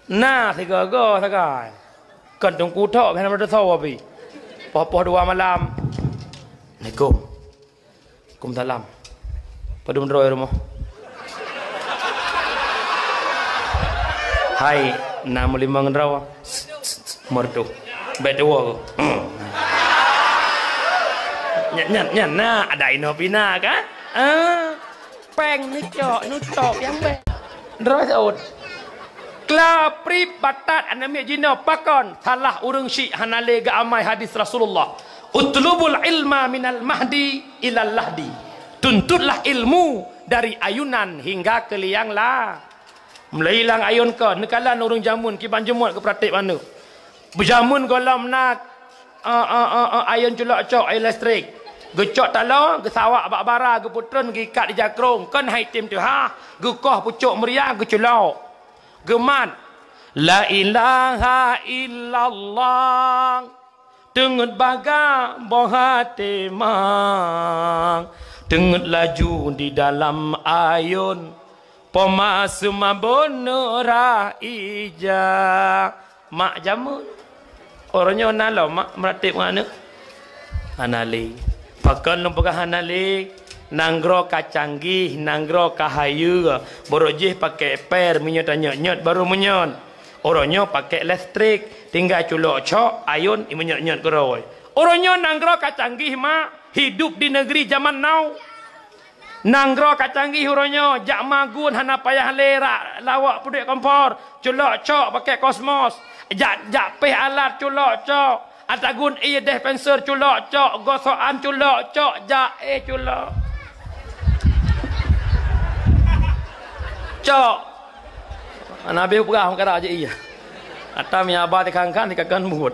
Nah, tiga sekarang. Kentong kutok, mana ada tahu apa? Poh-poh 2 malam. Assalamualaikum. Waalaikumsalam. Pada menderoi rumah. Hai, 65 ngendraw. Merdu. Betua ko. Nyat, nah, ada inopina kan? Peng ni cok yang be. Ndraw saud. Klapri batat anami jina pakon salah urang syik hanale ga amai hadis Rasulullah. Utlubul ilma minal mahdi ilal lahdi. Tuntutlah ilmu dari ayunan hingga ke liang lah. Melailang ayun ke nekalan urang jamun kiban jemut ke pratik mana. Berjamun golam nak ayun culak cok air listrik. Gecok talo, gesawak bak bara, geputren gikat di jakrong. Kan hai tim tu ha, gekoh pucuk meriah geculok. Gemat la ilaha illallah dengut baga bohate mang dengut laju di dalam ayun pemasuma bonora ija mak jamun orangnya nalo mak meratip mana hanali pakan lumpur hanali nanggro kacanggih, nanggro kahayu, borojih pakai per, minyak nyot baru menyot. Orangnya pakai listrik, tinggal culok cok, ayun, menyot keroi. Orangnya nanggro kacanggih mak, hidup di negeri zaman now. Nanggro kacanggih orangnya, jak magun, hana payah lerak, lawak pudek kompor, culok cok pakai kosmos, jak peh alat culok cok. Atagun iya dispenser culok cok, gosokan culok cok, jak culok. Cok. Nabi perah kata aja iya. Atam ya abah dikangkan dikangkan buat.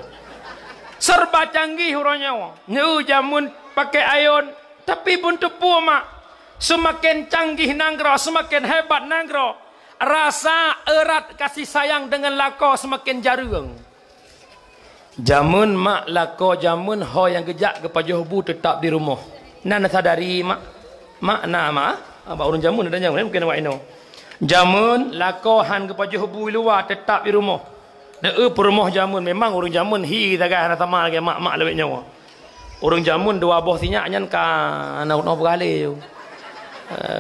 Serba canggih orangnya. Nyu jamun pakai ayun, tapi pun tepu mak. Semakin canggih nanggro, semakin hebat nanggro. Rasa erat kasih sayang dengan lako semakin jarang. Jamun mak lako jamun ho yang gejak ke pajohbu tetap di rumah. Nana sadari mak. Mak nama abah urang jamun ada jamun mungkin awak ino. Jamun lakohan ke pajuh hubu luar tetap di rumah. Deu rumah jamun memang urang jamun hi tagai hana sama lagi mak lebih nyawa. Urang jamun dua boh sinyak nyan ka anak no berkali yo.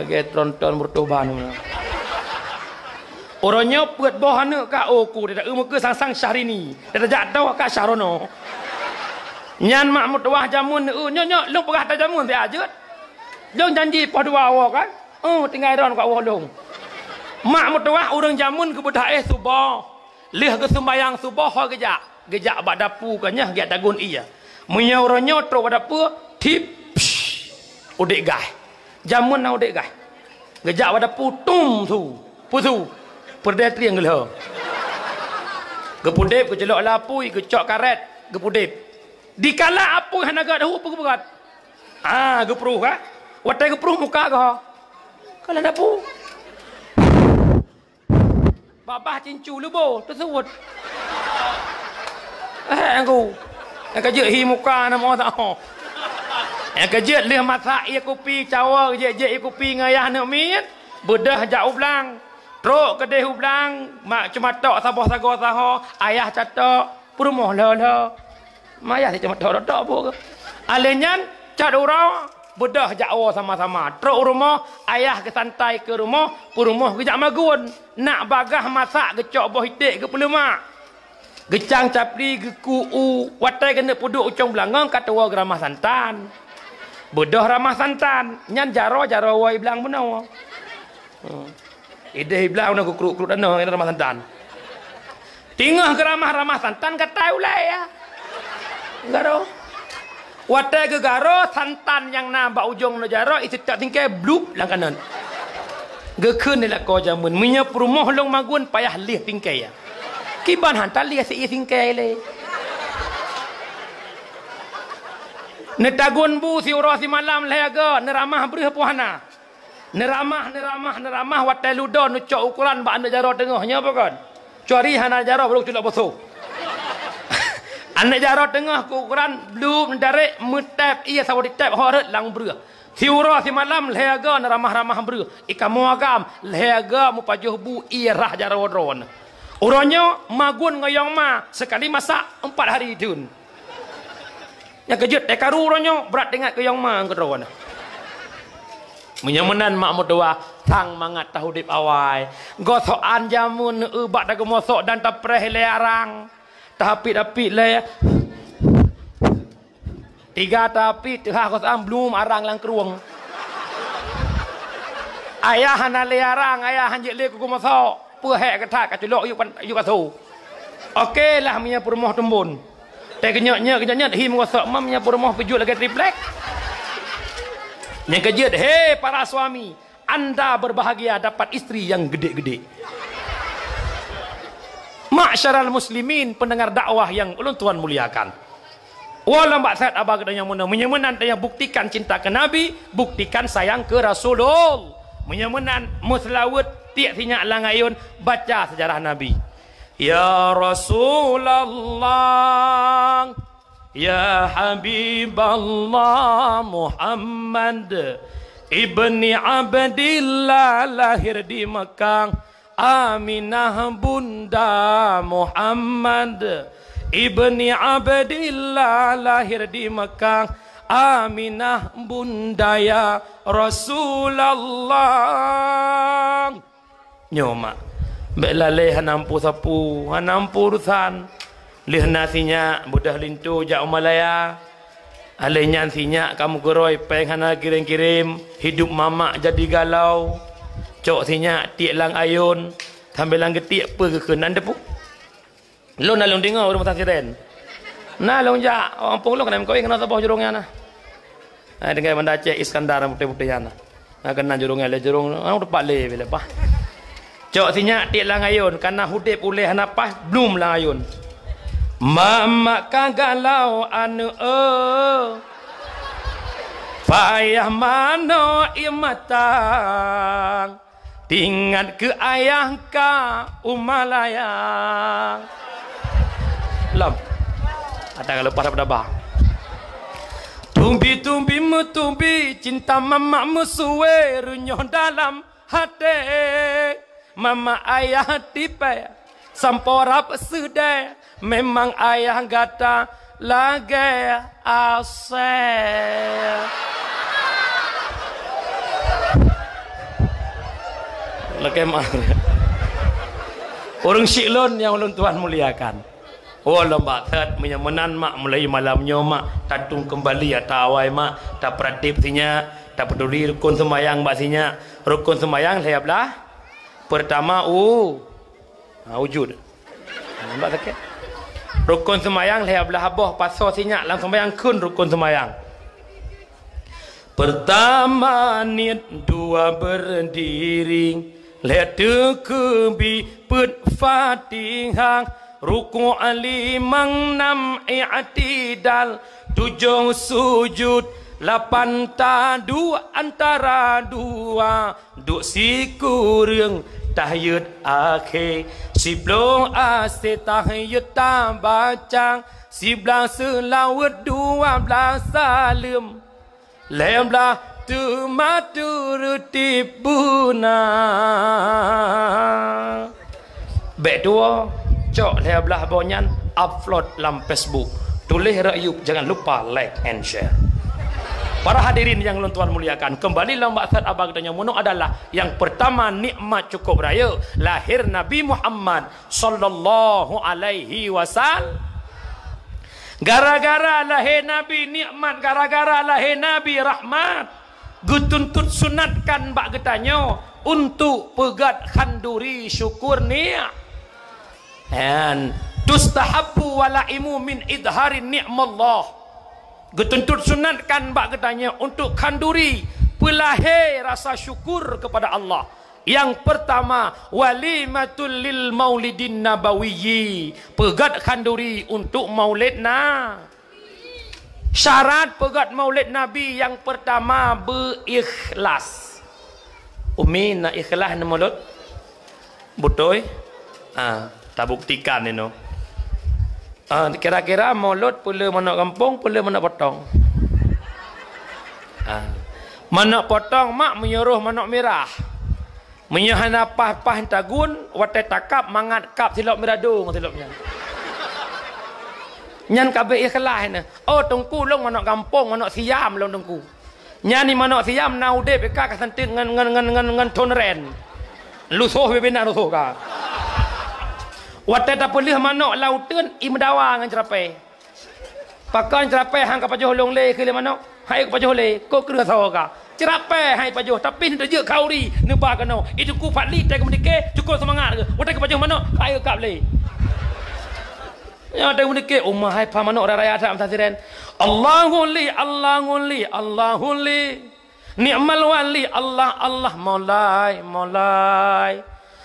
Ge tronton bertoban. Orangnya peut boh hana ka oku dak muka sang-sang Syahrini. Dak jatuh ka Syarono. Nyan mak mutwah jamun nyok lu perah ta jamun ti ajut. Jong janji poh dua awak kan. Tinggal ron kat wolong. Mak mutawah orang jamun ke budak subuh. Lih ke sembayang subuh ho gejak. Gejak bak dapu kanya giat tagun iya. Munya orang nyotro bak dapu tip udik gai. Jamun na udik gai. Gejak bak dapu tum tu. Putu. Perdetri yang gelho. Gepudip ke jelok lapui ke cok karet gepudip. Dikala apu hanaga dahu apa geberat. Gepruh ka. Watai gepruh muka ka. Kalau dapu babah cincu lubo tersebut. Aku kerja hi muka nama tak ho. Kerja leh masak ia kopi cawa je kopi ngayah nak mit. Bedah jak ublang. Trok kedai ublang, mak cuma tok sabah sago saho, ayah catok perumoh la. Mayah cuma tok apa ke. Alenyan cat urang bedah jakwa sama-sama. Truk rumah, ayah ke santai ke rumah, rumah kejak magun. Nak bagah masak gecok boh hitik ke pelemak. Gecang capri ke kuu, watai kena puduk ucong belangang kata wa ramah santan. Bedah ramah santan, nyan jaro wai belang benar. Ide belang nak kruk dana ramah santan. Tingah ke ramah santan kata ulai ya. Garo. Watai ke garo santan yang nambah ujung no jaro itu tak tingkai blup lang kanan. Gekun ni lah kau jamun. Minyak perumah long magun payah lih tingkai ya. Kiban hantar lih si tingkai le. Netagun bu si urah si malam lehaga neramah berih puhana. Neramah watai ludon nucok ukuran ba anda jaro tengahnya apa kan? Cari hana jaro belum culak bosuh. Anak jarak tengah ke ukuran belum dari metap ia sawo ditap horet lang berah. Siura si malam lehaga ramah berah. Ika muagam lehaga mu pajuh bu ia rah jarawon. Orangnya magun ngoyong ma sekali masak 4 hari dun. Yang kejut karu orangnya berat dengan ngoyong ma kerowan. Menyamanan mak mutua tang mangat tahu dip awai. Gosokan jamun ubat dagu mosok dan tapreh learang. Tapi le 3 tapi teh gosokan belum arang lang keruang. Ayah hana learang, ayah hanjek le ku mosok. Puhek ketak kaculok yuk kasu. Okey lah punya rumah tumbun. Teh kenyok him gosok mam punya rumah pejut lagi triplek. Yang kejut, hei para suami, anda berbahagia dapat istri yang gede-gede. Ma'syaral muslimin, pendengar dakwah yang ulun Tuhan muliakan. Walau mbak saat abang yang menyemenan yang buktikan cinta ke Nabi, buktikan sayang ke Rasulullah. Menyemenan muslawut tiak sinyak langayun baca sejarah Nabi. Ya Rasulullah, ya Habiballah Muhammad ibni Abdillah lahir di Mekah. Aminah bunda Muhammad ibni Abdillah lahir di Mekah. Aminah bunda ya Rasulullah. Nyoma belaleh hanampu sapu hanampu urusan lih nasinya budah lintu jak Malaya alenya sinya kamu geroi penghana kirim-kirim hidup mamak jadi galau cok sinya tiak lang ayun sambil lang getik apa ke nan depu lo nalung dengar rumah tasiren nalung jak orang pulung kena kau kena sabah jurungnya nah dengan mendace Iskandar bukti-bukti yana kena jurungnya le jurung orang tepat le bila pah cok sinya tiak lang ayun karena hudip uleh napas belum lang ayun. Mama kagalau anu payah mano imatang tingat ke ayah ka umalaya lam ada kalau pada bah tumbi mutumbi cinta mama musuwe runyoh dalam hati mama ayah tipe samporap sudah memang ayah gata lagi asal lagi mana orang siklon yang ulun Tuhan muliakan. Oh lembak third menyemenan mak mulai malamnya mak tatung kembali atau awai mak tak pratip sinya tak peduli rukun sembahyang mak sinya rukun sembahyang saya belah pertama wujud nampak tak? Rukun sembahyang saya belah habah pasal sinyak langsung sembahyang kun rukun sembahyang. Pertama niat dua berdiri lihat kebi put fatihah ruku alimang enam i'tidal tujuh sujud 8 tadu antara dua duk sikurang tahiyat akhir 10 asyik tahiyat baca 11 selawat 12 salim 15 tumatur tibuna baik dua cok 15 bonyan upload dalam Facebook tulis rayup jangan lupa like and share. Para hadirin yang Tuhan muliakan, kembali lambak saat abang tanya munung adalah yang pertama nikmat cukup raya lahir Nabi Muhammad sallallahu alaihi wasallam. Gara-gara lahir Nabi nikmat, gara-gara lahir Nabi rahmat. Gutuntut sunatkan bak getanyo untuk pegat khanduri syukur niat. And tustahabbu walaimu min idharin ni'mallah. Getuntut sunatkan bak ketanya untuk kanduri pelahir rasa syukur kepada Allah. Yang pertama walimatul lil maulidin nabawiyyi, pegat kanduri untuk maulid syarat pegat maulid Nabi yang pertama berikhlas. Umi nak ikhlas nama mulut betul tak buktikan ini. Kira-kira maulud pula mana kampung pula mana potong. Mana potong mak menyuruh manok merah. Menyahana pah-pah tagun watai takap mangat kap silap miradung silapnya. Nyan kabeh ikhlas na. Oh tengku long manok kampung manok siam long tengku. Nyan ni manok siam naude beka kasantin ngan tonren. Lusuh bebena lusuh ka. Watai tak pelih manok lauteun imdawa ngan cerapai. Pakan cerapai hang ka pajoh long le ke le manok. Hai ka pajoh le ko kena saw ka. Cerapai hai pajoh tapi hendak je kauri nebah kano. Itu ku patli tak kemdike cukup semangat ke. Watai ka pajoh manok hai ka le. Ya ada unik umah hai pamanok raya ada amtasiren. Allahu li Allahu li ni'mal wali Allah maulai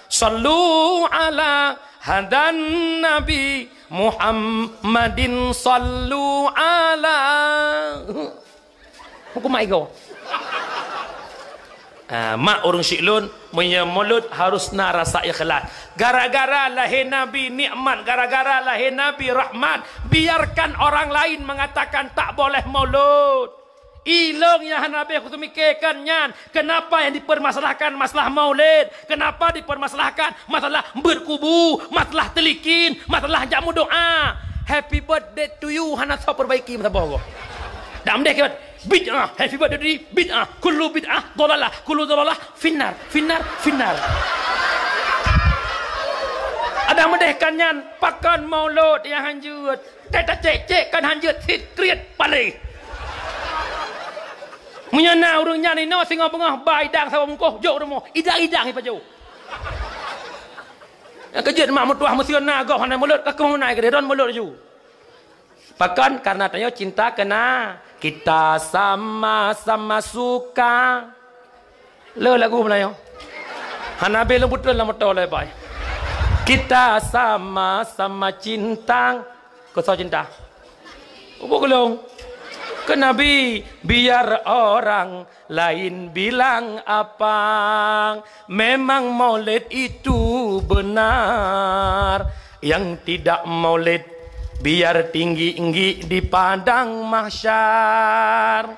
sallu ala hadan nabi Muhammadin sallu ala hukum mai go. Mak orang Syiklun punya mulut harus nak rasa ikhlas. Gara-gara lahir Nabi nikmat, gara-gara lahir Nabi rahmat, biarkan orang lain mengatakan tak boleh maulud. Ilong yang Nabi aku mikirkan nyan, kenapa yang dipermasalahkan masalah maulid, kenapa dipermasalahkan masalah berkubu, masalah telikin, masalah jamu doa. Happy birthday to you, hana tahu perbaiki masa bohong. Dah mdeh kibat bid'ah, happy birthday bid'ah, kullu bid'ah dolalah, kullu dolalah finnar. Ada mendehkannya pakan maulud yang hanjut, tak cek kan hanjut sit kriat palih. Menyana urungnya ni no singa bengah baidang sawa mungkoh jok rumah idang ni pajau. Yang kejut mak mutuah mesti naga hanai maulud ka kemana ke don maulud ju. Pakan karena tanya cinta kena kita sama-sama suka. Le lagu Melayu. Hanabe lembut lah motor le bai. Kita sama-sama cinta. Kau tahu cinta? Ubuk gelung. Ke Nabi biar orang lain bilang apa, memang maulid itu benar. Yang tidak maulid biar tinggi-tinggi di padang mahsyar.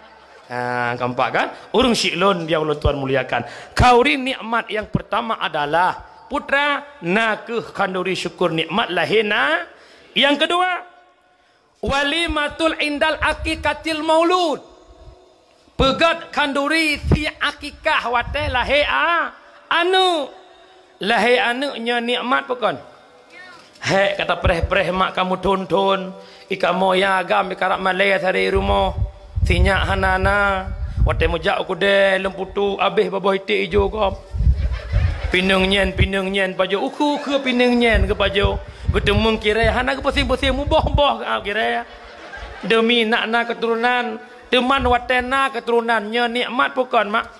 Nampak kan? Urung Syiklun yang Allah Tuhan muliakan. Kauri nikmat yang pertama adalah putra nakeh kanduri syukur nikmat lahina. Yang kedua, walimatul indal akikatil maulud. Pegat kanduri si akikah wate lahir anu. Lahir anu nya nikmat pokon. Hei kata preh-preh mak kamu tonton ika moya agam ikarak malaya dari rumah sinyak hanana wate mujak aku de lemputu abih babah itik hijau kau pinung nyen baju uku ke pinung nyen ke baju bertemu kira hana ke pusing-pusing muboh-boh kira demi nak keturunan teman watena keturunannya nikmat pokon mak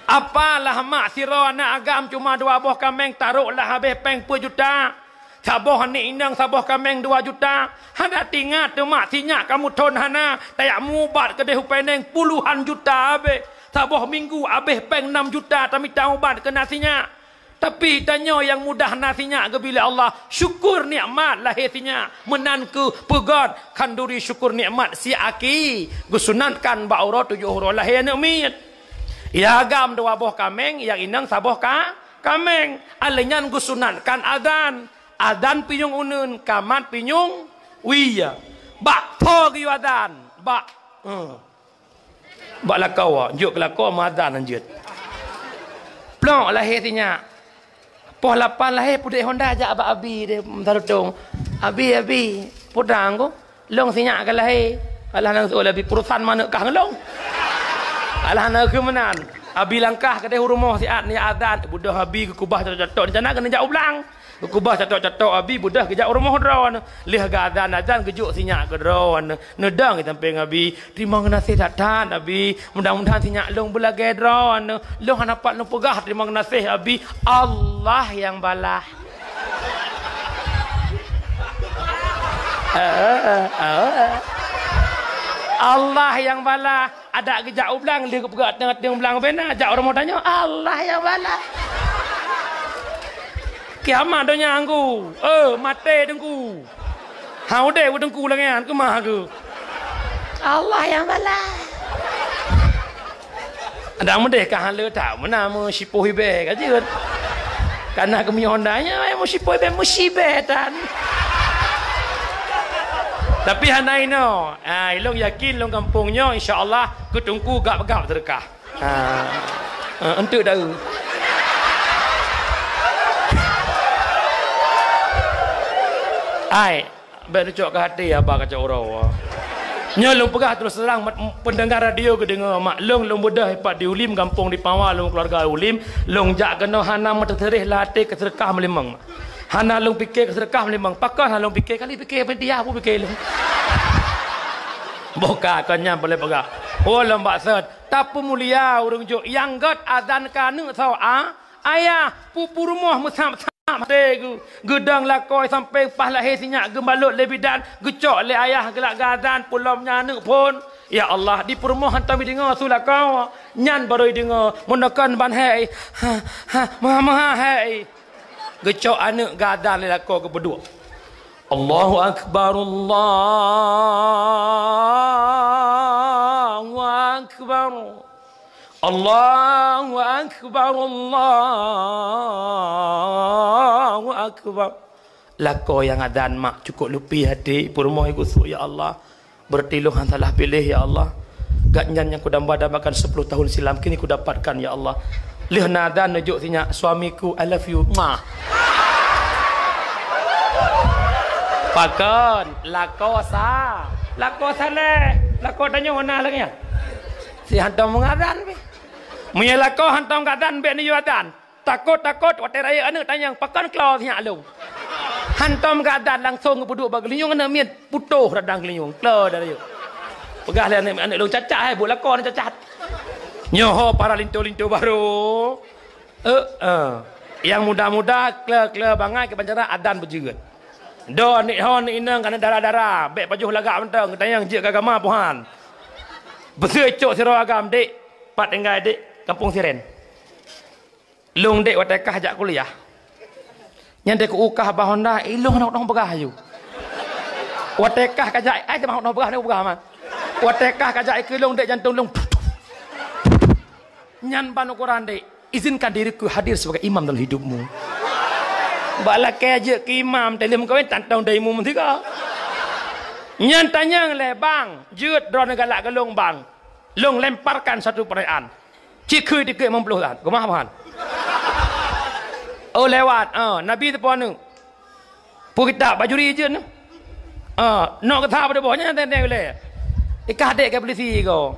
apalah mak siro anak agam cuma 2 buah kameng taruhlah habis peng 10 juta. Saboh ni inang saboh kameng 2 juta. Hana tingat tu mak sinyak kamu ton hana. Tayak mubat ke dehu peneng puluhan juta abe. Saboh minggu abeh peng 6 juta tapi tahu ubat kena sinyak. Tapi tanya yang mudah nasinya ke bila Allah syukur nikmat lahir sinyak menan ke pegat kanduri syukur nikmat si aki gusunatkan ba'ura 7 huruf lahir nak mit. Ya agam 2 buah kameng yang inang saboh kameng. Alenyan gusunatkan adan. Adan pinyung unun, kamat pinyung wiya. Bak tho ke adan, bak. Bak lakau, juk lakau ma adan anjut. Plong lahir tinya. Poh 8 lahir pudek Honda ajak abak abi dia tarutong. Abi pudang ko. Long sinya ke lahir. Alah nang soal abi perusahaan mana kah ngelong. Alah nang ke menan. Abi langkah ke rumah siat ni adan budah abi ke kubah catok-catok di sana kena jauh ulang. Kubah catok-catok abi budah kejak rumah drawan. Lih gadan azan kejuk sinyak ke drawan. Nedang kita peng abi. Terima kasih tak abi. Mudah-mudahan sinyak long belagai drawan. Long hanapat long pegah terima kasih abi. Allah yang balah. Allah yang balah. Ada kejak ulang lih pegah tengah ulang bena. Ajak orang mau tanya Allah yang balah. Kiamat donya angku. Mate dengku. Hau deh dengku lengan ke mah ke. Allah yang balas. Ada mudeh kah le tak mana mu sipuh ibe ka jeut. Karena kami Hondanya musibah tan. Tapi hanai no. Ilong yakin long kampungnya insya-Allah ketungku gap-gap terkah. Untuk dah. Berucok ke hati abah kacau orang. Nyolong pegah terus terang pendengar radio ke dengar mak long mudah hebat di Ulim kampung di Pawal long keluarga Ulim long jak kena hana mata terih latih keserkah melimang. Hana long fikir keserkah melimang. Pakar hana long fikir kali fikir apa dia aku fikir long. Boka kanya boleh pegah. Oh lembak set. Tapi mulia urang jo yang gat azan kanu tau ayah pupu rumah musam Tegu gedang lakoi sampai pas lahir sinyak gembalut le bidan gecok le ayah gelak gazan pulau nyane pun ya Allah di perumahan kami dengar sulakau nyan baru dengar menekan ban hai maha hai gecok anak gazan le lakoi ke berdua Allahu akbar Allahu akbar Allahu akbar Allahu akbar. Lako yang adan mak cukup lupi hati purmoh kusuk ya Allah. Bertiluh yang salah pilih ya Allah. Gatnyan yang ku damba-dambakan 10 tahun silam kini ku dapatkan ya Allah. Lih nadan nujuk sinya suamiku I love you. Pakon lako sa. Lako sale. Lako tanya mana lagi ya? Si hantam mengadan be. Menyalah kau hantam gadan be ni yuadan. Takut watai raya anu tanya pakan klau nya lu. Hantam gadan langsung kedua bagi linyung ana miet putuh radang linyung. Klau dari. Pegah le anak lu cacat hai bola kau ni cacat. Nyoho para linto-linto baru. Yang muda-muda kle bangai ke bancara adan berjerat. Do ni hon inang kana darah-darah, bek pajuh lagak mentang tayang je agama puhan. Besar cok siro agam dek, pat enggai dek kampung Siren. Long dek watakah jak kuliah. Yang dek ukah bah Honda, ilong nak pegah ayu. Watakah kajak ai te mau pegah mah. Watakah kajak ke long dek jantung long. Nyan ban Quran dek, izinkan diriku hadir sebagai imam dalam hidupmu. Bala kerja ke imam dalam kau tantang daimu mentika. Nyan tanya le bang, jut drone galak ke long bang. Long lemparkan satu perayaan. Cikui dikit mempuluhan. Kau maafkan. Oh lewat, Nabi tu pun kita bajuri je ni. Nak kata pada bawahnya tanya le. Ikah dek ke polisi kau.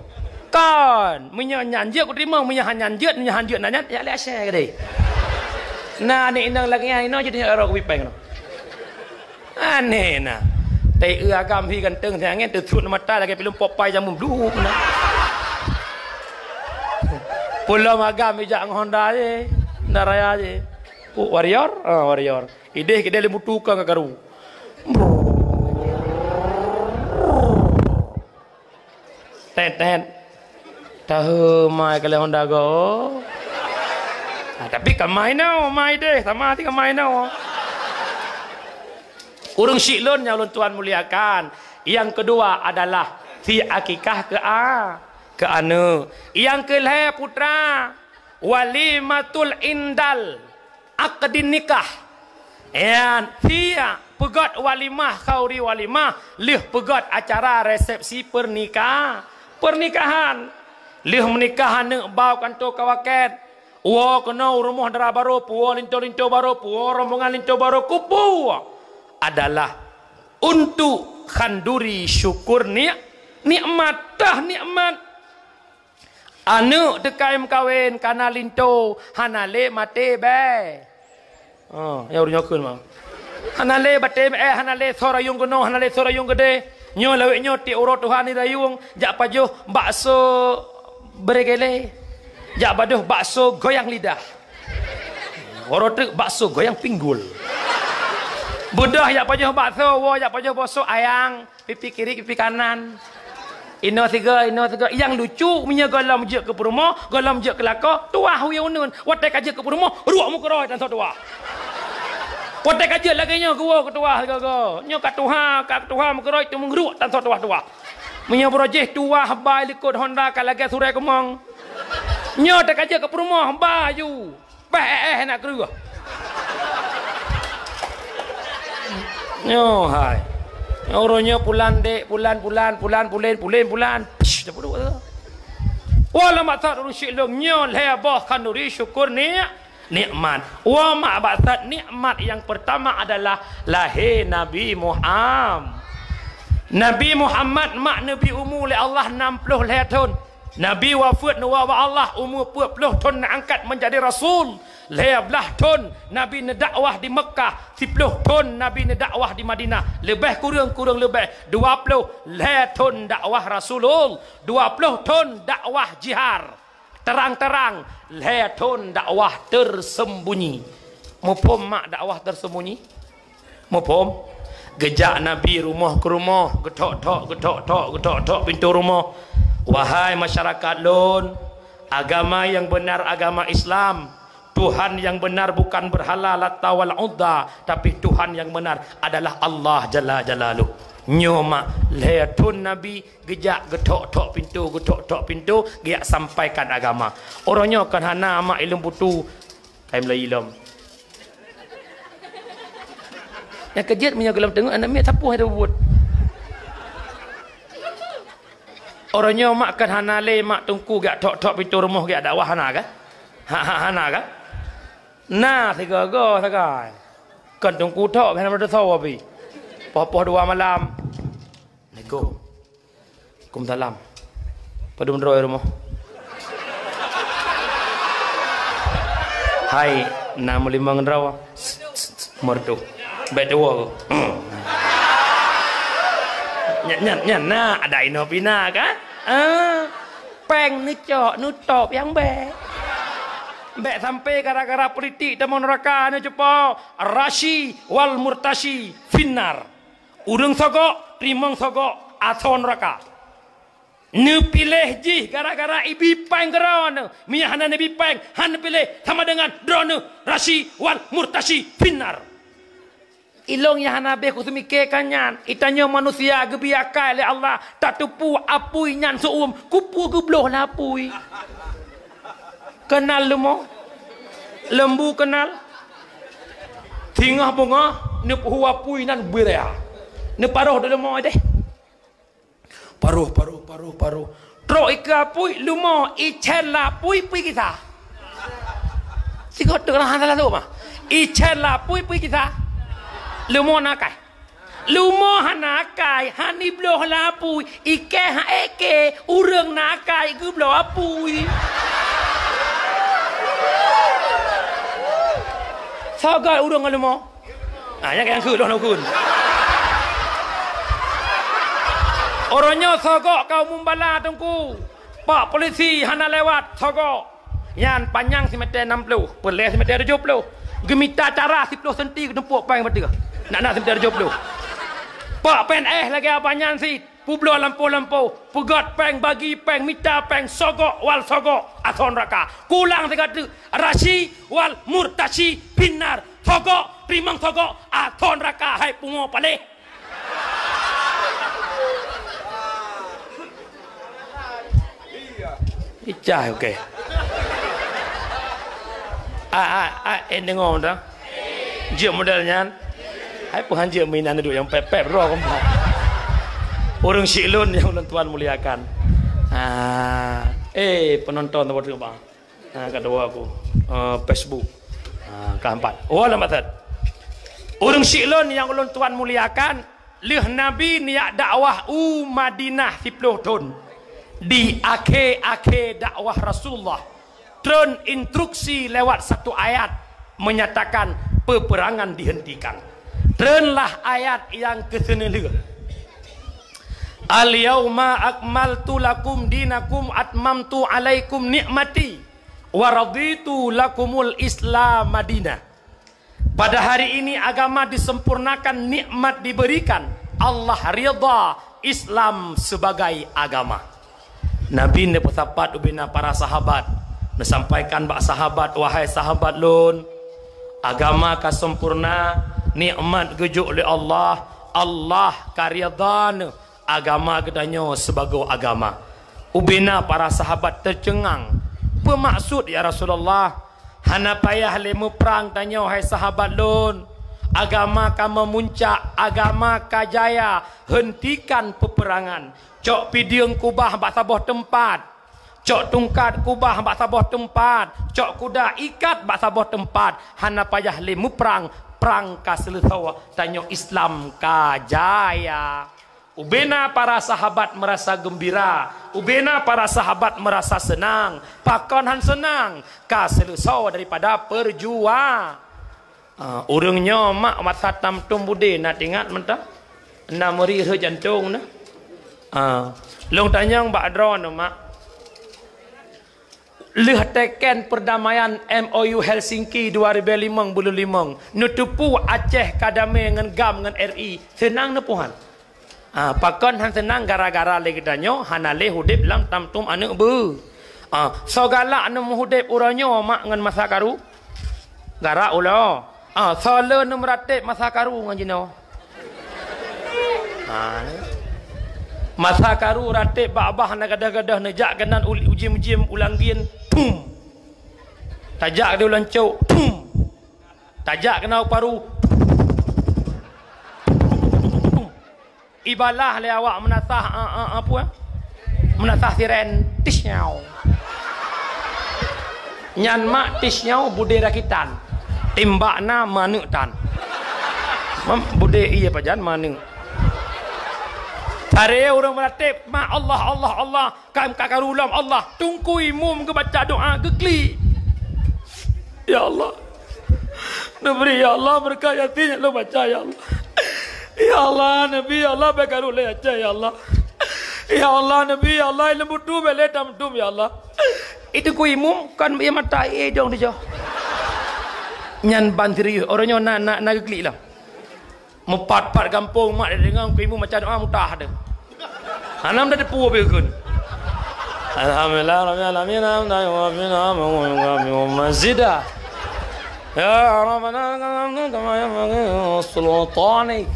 Kan, menyanyi je aku terima, menyanyi nanya, ya le share ke dek. Nah ni indang lagi ni no jadi orang kuping no. Aneh nah. Tai agam hi kan teng sangat tersuit mata lagi film Popeye jamu dulu na. Pulau agam bijak Honda je, Naraya je. Warrior, warrior. Ide kita lemu tukang karu. Ten. Tahu mai kalau Honda go. Tapi kamai no, mai deh, sama hati kamai no. Urung syiklon yang Tuhan muliakan. Yang kedua adalah fi akikah ke anu. Yang kelih putra walimatul indal akdin nikah. And via pegot walimah kauri walimah lih pegot acara resepsi pernikahan. Lih menikahan nek bau kantor kawaket. Wah kena rumah darah baru, puo linto baru, puo rombongan linto baru, kupu adalah untuk khanduri syukur nikmat. Anu dekai kawin kana linto hanale mate be. Ya udah nyokun mah. Hanale bate hanale sorayung kono, hanale sorayung gede. Nyo lawe nyo ti uro Tuhan ni rayung, jak pajuh bakso beregele. Jak baduh bakso goyang lidah. Orang tu bakso goyang pinggul. Budah jak pajuh bakso, jak pajuh bakso ayang, pipi kiri, pipi kanan. Ino tiga. Yang lucu punya golam je ke perumo, golam je ke lako, tuah huyunun. Watai kaje ke perumo, ruak muka roy dan tuah. Watai kaje lagi nyo gua ke tuah go. Nyo kat tuah muka roy tu mengruak dan tuah. Punya projek tuah bai likut Honda kalage surai kemong. Nyo tak kaje ke rumah baju. Nak keluar. Nyo hai. Orangnya bulan Psh, dah bodoh tu. Wala maksud rusyid long nyo lebah kanuri syukur nikmat. Wa ma maksud nikmat yang pertama adalah lahir Nabi Muhammad. Nabi Muhammad mak Nabi umur oleh Allah 60 tahun. Nabi wafat wa Allah umur 40 tahun nak angkat menjadi rasul. 11 tahun Nabi dakwah di Mekah, 10 tahun Nabi dakwah di Madinah. Lebih kurang lebih 20 tahun dakwah Rasulul, 20 tahun dakwah jihar. Terang-terang, tahun dakwah tersembunyi. Mufhum mak dakwah tersembunyi? Mufhum? Gejak Nabi rumah ke rumah, getok pintu rumah. Wahai masyarakat lon, agama yang benar agama Islam. Tuhan yang benar bukan berhala Lata wal Uzza, tapi Tuhan yang benar adalah Allah Jalla Jalaluh. Nyoma letun Nabi gejak getok pintu giak sampaikan agama. Orangnya kan hana mak ilmu putu kai Melayu ilmu. Yang kejut punya gelam tengok anak mek sapu ada buat. Orangnya mak kan hana le mak tungku giak tok pintu rumah giak dakwah hana kan? Hana kan? Nah, tiga go sakai. Kan tungku tok kan ada tahu abi. Popoh 2 malam. Nego. Kum dalam. Padu mendroi rumah. Hai, 65 ngendraw. Merdu. Betul. Nyat nah ada inopina kan? Peng ni cok nutup yang Mbak sampai gara-gara politik dan neraka ni cepa rashi wal murtashi finnar. Urang sogok, rimang sogok, ason neraka. Ne pilih ji gara-gara ibi peng geron. Mia hana nabi peng, han pilih sama dengan drone rashi wal murtashi finnar. Ilong yang hana be kusumike kanyan. Itanya manusia gebiakai oleh Allah tak tupu apui nyan suum kupu gebloh lah apui. Kenal lemo? Lembu kenal? Tingah bunga, ni huwa pui nan berea. Ni paruh dah lemo deh. Paruh. Tro ika pui lumo ichela pui kita. Sikot dengan hana tu mah. Ichela pui kita. Lumo nakai. Lumo hanakai, hani bloh lapui, ike ha eke, urang nakai gu bloh apui. Sagai urang lumo. Yang ke doh nakun. Orangnya sogok kau mumbala tungku. Pak polisi hana lewat sogok. Yan panjang simeter 60, peleh simeter 70. Gemita cara 10 cm ketempuk pang mati. Nak simeter 70. Pak pen lagi abanyan si publo lampu pugat peng bagi peng mita peng sogok wal sogok aton raka kulang tiga tu rasi wal murtashi pinar sogok primang sogok aton raka hai pungo pale icah okey dengar dah je modelnya hai penganjir mainan duduk yang pep roh kompak. Orang Syilun yang tuan muliakan. Penonton tempat tu bang. Kedua aku Facebook. Keempat. Oh lama tad. Orang Syilun yang tuan muliakan, leh Nabi niat dakwah Madinah 10 tahun. Di akhir dakwah Rasulullah. Turun instruksi lewat satu ayat menyatakan peperangan dihentikan. Trenlah ayat yang ke-9. Al-yawma akmaltu lakum dinakum atmamtu alaikum ni'mati wa raditu lakumul Islam Madinah. Pada hari ini agama disempurnakan, nikmat diberikan. Allah ridha Islam sebagai agama. Nabi ne pesapat ubina para sahabat. Nasampaikan bak sahabat, wahai sahabat lun, agama ka sempurna, nikmat gejuk oleh Allah. Allah karidhan agama kedanya sebagai agama. Ubina para sahabat tercengang. Bermaksud ya Rasulullah, hana payah lemu perang tanya wahai sahabat lun. agama ka memuncak, agama ka jaya, hentikan peperangan. Cok pidieng kubah bak saboh tempat, cok tungkat kubah bak saboh tempat, cok kuda ikat bak saboh tempat. Hana payah lemu perang, perang ka selesai, tanyo Islam ka jaya. Ubena para sahabat merasa gembira, ubena para sahabat merasa senang. Pakon han senang ka selesai daripada perjuang. Urangnya mak masa tamtum bude nak ingat mentah. Namuri re jantung na. Long tanyang bak drone mak. Leh teken perdamaian MOU Helsinki 2005 nutupu Aceh kadame dengan GAM dengan RI. Senang na puhan. Pakon han senang gara-gara lagi danyo hanale hudip lam tamtum anak bu. So galak anu hudip uranyo mak ngan masa karu. Gara ulo. So le nu meratip masa karu ngan jino. Masa karu ratip babah na gadah-gadah nejak ganan ujim-ujim ulang gien. Pum. Tajak dia ulang cuk. Pum. Tajak kena paru. Ibalah le awak menasah apa? Menasah siren tisnyau. Nyan mak tisnyau bude rakitan. Timbakna manuk tan. Bude iya pajan manuk. Tare orang meratip mak Allah Allah Allah kam kakarulam Allah tungkui mum ke baca doa ke kli. Ya Allah. Nabri ya Allah berkayatinya lo baca ya Allah. Ya Allah Nabi ya Allah bagaru le aja ya Allah. Ya Allah Nabi ya Allah lembut tu bele tamtum ya Allah. Itu ku imum kan ia mata dong dia. Nyan bantri orangnya nak klik lah. Mepat-pat kampung mak dia dengar ku imum macam doa mutah dah. Anam dah depu begun. Alhamdulillah rabbil alamin wa mazida. Ya Rabbana kama sultanik.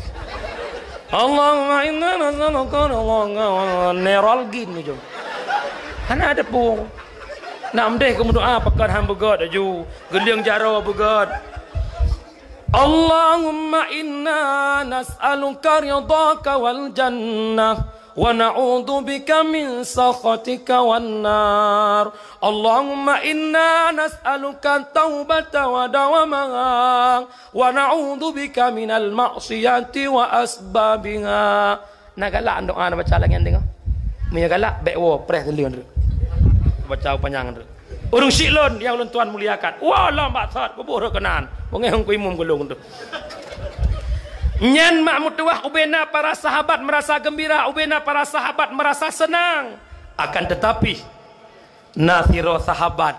Allahumma inna nas'aluka neralgin jom. Hana ada pun. Nak mdeh kamu doa pakai hamba God aju. Geliang jaro begod. Allahumma inna nas'aluka ridhaka wal jannah wa na'udzu bika min sakhatika wan nar. Allahumma inna nas'aluka taubata wa dawamaha wa na'udzu bika minal ma'siyati wa asbabiha. Nak galak doa nak baca lagi tengok. Punya galak back war press lion. Baca panjang tu. Urung siklon yang ulun tuan muliakan. Wah lah maksud kubur kenan. Pengehong ku imum gulung tu. Nyan mak mutuah ubena para sahabat merasa gembira, ubena para sahabat merasa senang. Akan tetapi nasiro sahabat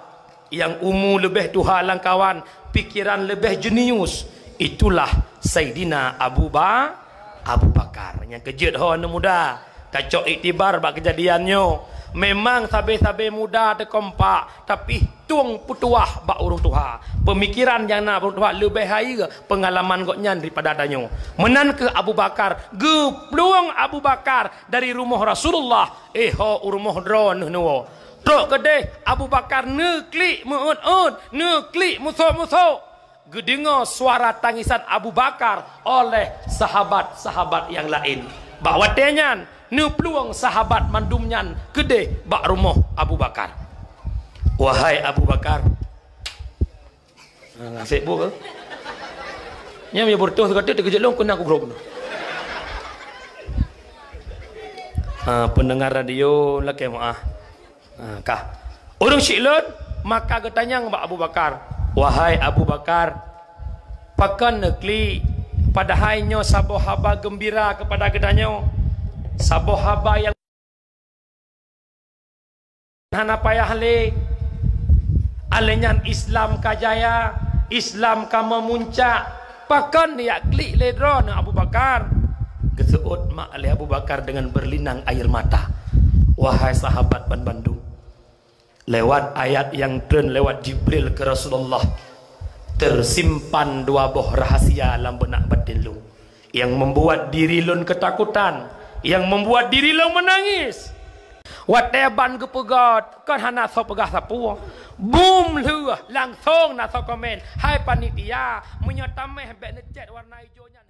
yang lebih Tuhan langkawan, pikiran lebih jenius, itulah Sayyidina Abu Bakar. Yang kejut ho anu muda, kacok iktibar bak kejadiannya. Memang sabe-sabe muda terkompak, tapi tuang putuah bak urung tuha. Pemikiran yang nak urung tuha lebih hai ke pengalaman goknya daripada adanya. Menan ke Abu Bakar, geplung Abu Bakar dari rumah Rasulullah. Ho rumah drone nuwo. Tok kedeh Abu Bakar neklik muut-ut, neklik musuh-musuh. Gedengar suara tangisan Abu Bakar oleh sahabat-sahabat yang lain. Bak watenyan nu peluang sahabat mandumnyan gede bak rumah Abu Bakar. Wahai Abu Bakar. Ngasih bu ke? Nya punya bertuah kata terkejut long kena aku grob. Pendengar radio laki maah. Kah. Urung siklon maka getanyang bak Abu Bakar. Wahai Abu Bakar, pakan nekli padahalnya saboh haba gembira kepada gedanyo. Saboh haba yang hana payah le alenyan Islam kajaya, Islam ka memuncak. Pakan dia klik ledron Abu Bakar. Keseut mak oleh Abu Bakar dengan berlinang air mata. Wahai sahabat Ban Bandung, lewat ayat yang turun lewat Jibril ke Rasulullah, tersimpan dua buah rahasia dalam benak batin lu yang membuat diri lu ketakutan, yang membuat diri lu menangis. Wateban ke pegat kan hana so pegah sapu. Boom lửa langsung na so komen. Hai panitia menyatakan hebek necet warna hijaunya.